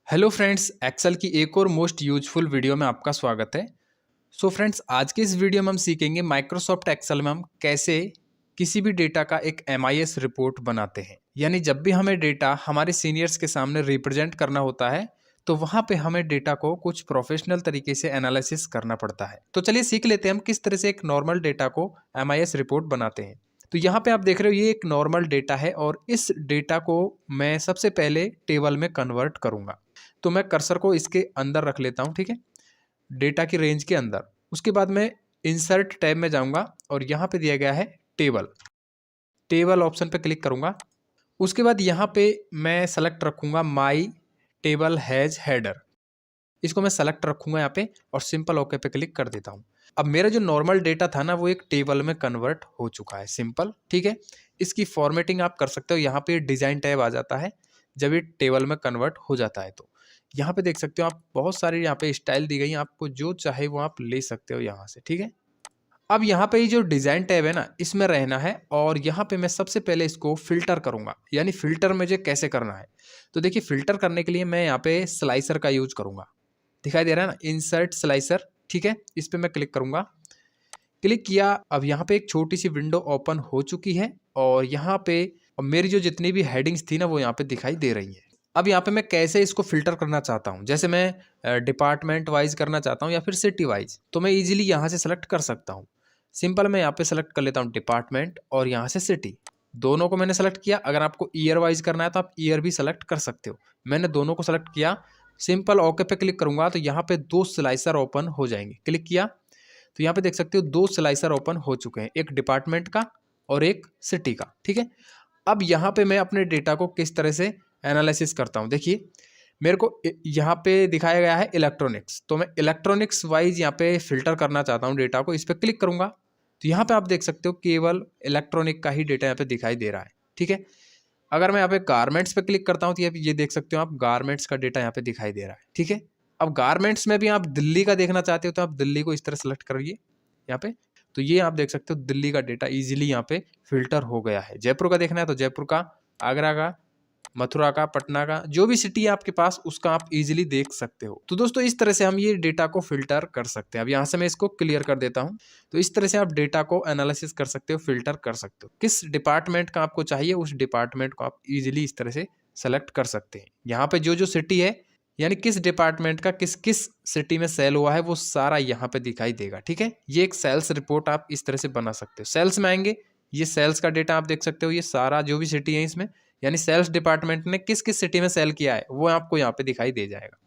Hello friends, Excel की एक और मोस्ट यूजफुल वीडियो में आपका स्वागत है। सो फ्रेंड्स, आज के इस वीडियो में हम सीखेंगे माइक्रोसॉफ्ट एक्सेल में हम कैसे किसी भी डेटा का एक एमआईएस रिपोर्ट बनाते हैं। यानी जब भी हमें डेटा हमारे सीनियर्स के सामने रिप्रेजेंट करना होता है तो वहाँ पे हमें डेटा को कुछ प्रोफेशनल तरीके से एनालिसिस करना पड़ता है। तो चलिए सीख लेते हैं हम किस तरह से एक नॉर्मल डेटा को एमआईएस रिपोर्ट बनाते हैं। तो यहाँ पे आप देख रहे हो ये एक नॉर्मल डेटा है और इस डेटा को मैं सबसे पहले टेबल में कन्वर्ट करूँगा। तो मैं कर्सर को इसके अंदर रख लेता हूँ, ठीक है, डेटा की रेंज के अंदर। उसके बाद मैं इंसर्ट टैब में जाऊँगा और यहाँ पे दिया गया है टेबल। टेबल ऑप्शन पे क्लिक करूँगा। उसके बाद यहाँ पे मैं सेलेक्ट रखूँगा माई टेबल हैज़ हेडर। इसको मैं सेलेक्ट रखूँगा यहाँ पे और सिंपल ओके पे क्लिक कर देता हूँ। अब मेरा जो नॉर्मल डेटा था ना वो एक टेबल में कन्वर्ट हो चुका है, सिंपल, ठीक है। इसकी फॉर्मेटिंग आप कर सकते हो, यहाँ पे डिज़ाइन टैब आ जाता है जब ये टेबल में कन्वर्ट हो जाता है। तो यहाँ पे देख सकते हो आप, बहुत सारी यहाँ पे स्टाइल दी गई हैं, आपको जो चाहे वो आप ले सकते हो यहाँ से, ठीक है। अब यहाँ पे ये जो डिज़ाइन टैब है ना, इसमें रहना है और यहाँ पे मैं सबसे पहले इसको फिल्टर करूँगा। यानी फिल्टर मुझे कैसे करना है, तो देखिए फिल्टर करने के लिए मैं यहाँ पे स्लाइसर का यूज करूँगा। दिखाई दे रहा है ना, इंसर्ट स्लाइसर, ठीक है। इस पर मैं क्लिक करूँगा। क्लिक किया, अब यहाँ पे एक छोटी सी विंडो ओपन हो चुकी है और यहाँ पे मेरी जो जितनी भी हेडिंग्स थी ना वो यहाँ पे दिखाई दे रही है। अब यहाँ पे मैं कैसे इसको फिल्टर करना चाहता हूँ, जैसे मैं डिपार्टमेंट वाइज करना चाहता हूँ या फिर सिटी वाइज, तो मैं इजीली यहाँ से सेलेक्ट कर सकता हूँ। सिंपल मैं यहाँ पे सेलेक्ट कर लेता हूँ डिपार्टमेंट और यहाँ से सिटी, दोनों को मैंने सेलेक्ट किया। अगर आपको ईयर वाइज करना है तो आप ईयर भी सेलेक्ट कर सकते हो। मैंने दोनों को सेलेक्ट किया, सिंपल ओके पे क्लिक करूंगा तो यहाँ पे दो स्लाइसर ओपन हो जाएंगे। क्लिक किया तो यहाँ पे देख सकते हो दो स्लाइसर ओपन हो चुके हैं, एक डिपार्टमेंट का और एक सिटी का, ठीक है। अब यहाँ पे मैं अपने डेटा को किस तरह से एनालिसिस करता हूँ, देखिए मेरे को यहाँ पे दिखाया गया है इलेक्ट्रॉनिक्स, तो मैं इलेक्ट्रॉनिक्स वाइज यहाँ पे फिल्टर करना चाहता हूँ डेटा को। इस पर क्लिक करूंगा तो यहाँ पे आप देख सकते हो केवल इलेक्ट्रॉनिक का ही डेटा यहाँ पे दिखाई दे रहा है, ठीक है। अगर मैं यहाँ पे गारमेंट्स पे क्लिक करता हूँ तो ये देख सकते हो आप, गारमेंट्स का डेटा यहाँ पे दिखाई दे रहा है, ठीक है। अब गारमेंट्स में भी आप दिल्ली का देखना चाहते हो तो आप दिल्ली को इस तरह सेलेक्ट करिए यहाँ पे, तो ये आप देख सकते हो दिल्ली का डेटा इजीली यहाँ पे फिल्टर हो गया है। जयपुर का देखना है तो जयपुर का, आगरा का, मथुरा का, पटना का, जो भी सिटी है आपके पास उसका आप इजीली देख सकते हो। तो दोस्तों इस तरह से हम ये डेटा को फिल्टर कर सकते हैं। अब यहाँ से मैं इसको क्लियर कर देता हूँ। तो इस तरह से आप डेटा को एनालिसिस कर सकते हो, फिल्टर कर सकते हो। किस डिपार्टमेंट का आपको चाहिए उस डिपार्टमेंट को आप इजीली इस तरह से सेलेक्ट कर सकते हैं। यहाँ पे जो जो सिटी है, यानी किस डिपार्टमेंट का किस किस सिटी में सेल हुआ है वो सारा यहाँ पे दिखाई देगा, ठीक है। ये एक सेल्स रिपोर्ट आप इस तरह से बना सकते हो। सेल्स में आएंगे, ये सेल्स का डेटा आप देख सकते हो, ये सारा जो भी सिटी है इसमें, यानी सेल्स डिपार्टमेंट ने किस किस सिटी में सेल किया है वो आपको यहाँ पे दिखाई दे जाएगा।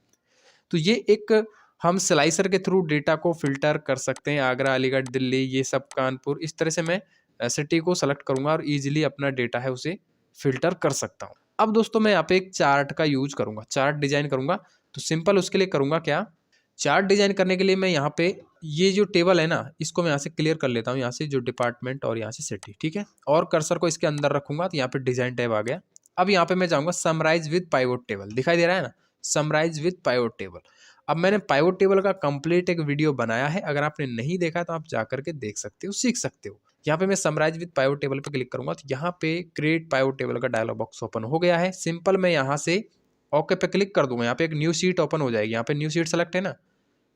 तो ये एक हम स्लाइसर के थ्रू डेटा को फिल्टर कर सकते हैं। आगरा, अलीगढ़, दिल्ली, ये सब कानपुर, इस तरह से मैं सिटी को सेलेक्ट करूंगा और इजीली अपना डेटा है उसे फिल्टर कर सकता हूँ। अब दोस्तों मैं यहाँ पे एक चार्ट का यूज करूंगा, चार्ट डिजाइन करूंगा। तो सिंपल उसके लिए करूंगा क्या, चार्ट डिजाइन करने के लिए मैं यहाँ पे ये जो टेबल है ना इसको मैं यहाँ से क्लियर कर लेता हूँ, यहाँ से जो डिपार्टमेंट और यहाँ से सिटी, ठीक है। और कर्सर को इसके अंदर रखूंगा तो यहाँ पे डिजाइन टैब आ गया। अब यहाँ पे मैं जाऊँगा समराइज विद पाइवोट टेबल, दिखाई दे रहा है ना, समराइज विद पाइवोट टेबल। अब मैंने पाइवोट टेबल का कंप्लीट एक वीडियो बनाया है, अगर आपने नहीं देखा तो आप जाकर के देख सकते हो, सीख सकते हो। यहाँ पे मैं समराइज विद पाइवोट टेबल पे क्लिक करूंगा तो यहाँ पे क्रिएट पाइवोट टेबल का डायलॉग बॉक्स ओपन हो गया है। सिंपल मैं यहाँ से ओके पे क्लिक कर दूंगा, यहाँ पे एक न्यू शीट ओपन हो जाएगी। यहाँ पे न्यू शीट सेलेक्ट है ना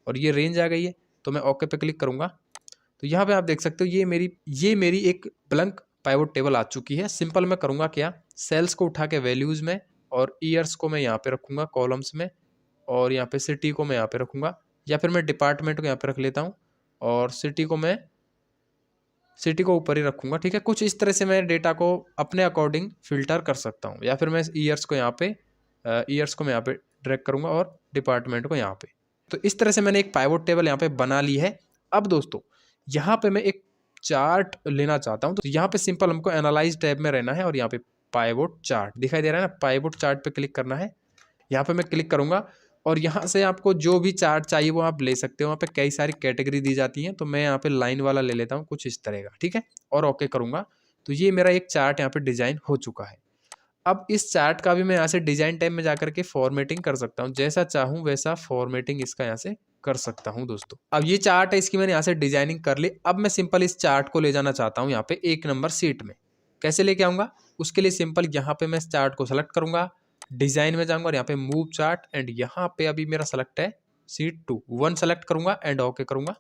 और ये रेंज आ गई है, तो मैं ओके पे क्लिक करूंगा तो यहाँ पे आप देख सकते हो ये मेरी एक ब्लैंक पाइवोट टेबल आ चुकी है। सिंपल मैं करूँगा क्या, सेल्स को उठा के वैल्यूज़ में और ईयर्स को मैं यहाँ पे रखूँगा कॉलम्स में, और यहाँ पे सिटी को मैं यहाँ पे रखूँगा, या फिर मैं डिपार्टमेंट को यहाँ पे रख लेता हूँ और सिटी को ऊपर ही रखूँगा, ठीक है। कुछ इस तरह से मैं डेटा को अपने अकॉर्डिंग फिल्टर कर सकता हूँ। या फिर मैं ईयर्स को यहाँ पे ड्रैग करूँगा और डिपार्टमेंट को यहाँ पे। तो इस तरह से मैंने एक पाइवोट टेबल यहाँ पे बना ली है। अब दोस्तों यहाँ पे मैं एक चार्ट लेना चाहता हूँ, तो यहाँ पे सिंपल हमको एनालाइज टैब में रहना है और यहाँ पे पाइवोट चार्ट दिखाई दे रहा है ना, पाइवोट चार्ट पे क्लिक करना है। यहाँ पे मैं क्लिक करूँगा और यहाँ से आपको जो भी चार्ट चाहिए वो आप ले सकते हो। वहाँ पे कई सारी कैटेगरी दी जाती हैं, तो मैं यहाँ पे लाइन वाला ले लेता हूँ कुछ इस तरह का, ठीक है, और ओके करूँगा तो ये मेरा एक चार्ट यहाँ पे डिजाइन हो चुका है। अब इस चार्ट का भी मैं यहाँ से डिजाइन टैब में जाकर के फॉर्मेटिंग कर सकता हूँ, जैसा चाहूँ वैसा फॉर्मेटिंग इसका यहाँ से कर सकता हूँ दोस्तों। अब ये चार्ट है, इसकी मैंने यहाँ से डिजाइनिंग कर ली। अब मैं सिंपल इस चार्ट को ले जाना चाहता हूँ यहाँ पे 1 नंबर सीट में। कैसे लेके आऊँगा, उसके लिए सिंपल यहाँ पे मैं इस चार्ट को सेलेक्ट करूँगा, डिज़ाइन में जाऊँगा और यहाँ पे मूव चार्ट एंड यहाँ पे अभी मेरा सेलेक्ट है शीट 2, 1 सेलेक्ट करूँगा एंड ओके करूँगा।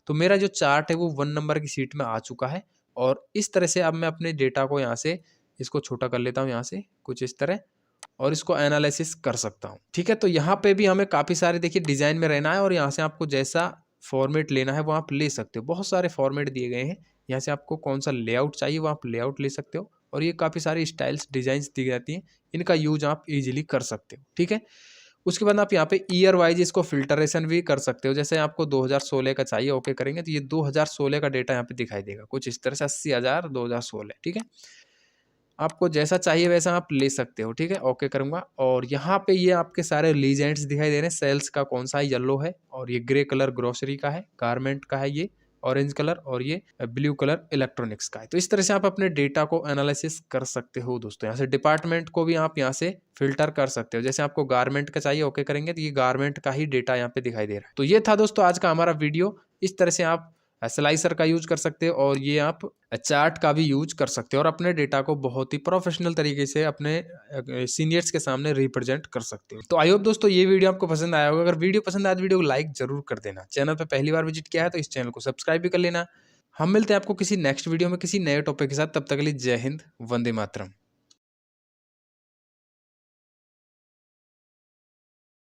तो मेरा जो चार्ट है वो 1 नंबर की शीट में आ चुका है और इस तरह से अब मैं अपने डेटा को यहाँ से इसको छोटा कर लेता हूँ यहाँ से कुछ इस तरह और इसको एनालिसिस कर सकता हूँ। ठीक है, तो यहाँ पे भी हमें काफ़ी सारे देखिए डिज़ाइन में रहना है और यहाँ से आपको जैसा फॉर्मेट लेना है वो आप ले सकते हो। बहुत सारे फॉर्मेट दिए गए हैं, यहाँ से आपको कौन सा लेआउट चाहिए वो आप लेआउट ले सकते हो और ये काफ़ी सारी स्टाइल्स डिज़ाइंस दी जाती हैं, इनका यूज आप इजीली कर सकते हो। ठीक है, उसके बाद आप यहाँ पे ईयर वाइज इसको फिल्टरेशन भी कर सकते हो। जैसे आपको 2016 का चाहिए, ओके करेंगे तो ये 2016 का डेटा यहाँ पे दिखाई देगा कुछ इस तरह से 80,000 2016। ठीक है, आपको जैसा चाहिए वैसा आप ले सकते हो। ठीक है, ओके करूँगा और यहाँ पे ये आपके सारे लीजेंड्स दिखाई दे रहे हैं। सेल्स का कौन सा है, येलो है और ये ग्रे कलर ग्रोसरी का है, गारमेंट का है ये ऑरेंज कलर और ये ब्लू कलर इलेक्ट्रॉनिक्स का है। तो इस तरह से आप अपने डेटा को एनालिसिस कर सकते हो दोस्तों। यहाँ से डिपार्टमेंट को भी आप यहाँ से फिल्टर कर सकते हो। जैसे आपको गारमेंट का चाहिए, ओके करेंगे तो ये गारमेंट का ही डेटा यहाँ पे दिखाई दे रहा है। तो ये था दोस्तों आज का हमारा वीडियो। इस तरह से आप स्लाइसर का यूज कर सकते हो और ये आप चार्ट का भी यूज कर सकते हो और अपने डेटा को बहुत ही प्रोफेशनल तरीके से अपने सीनियर्स के सामने रिप्रेजेंट कर सकते हो। तो आई होप दोस्तों ये वीडियो आपको पसंद आया होगा। अगर वीडियो पसंद आया तो वीडियो को लाइक जरूर कर देना। चैनल पे पहली बार विजिट किया है तो इस चैनल को सब्सक्राइब भी कर लेना। हम मिलते हैं आपको किसी नेक्स्ट वीडियो में किसी नए टॉपिक के साथ। तब तक के लिए जय हिंद, वंदे मातरम।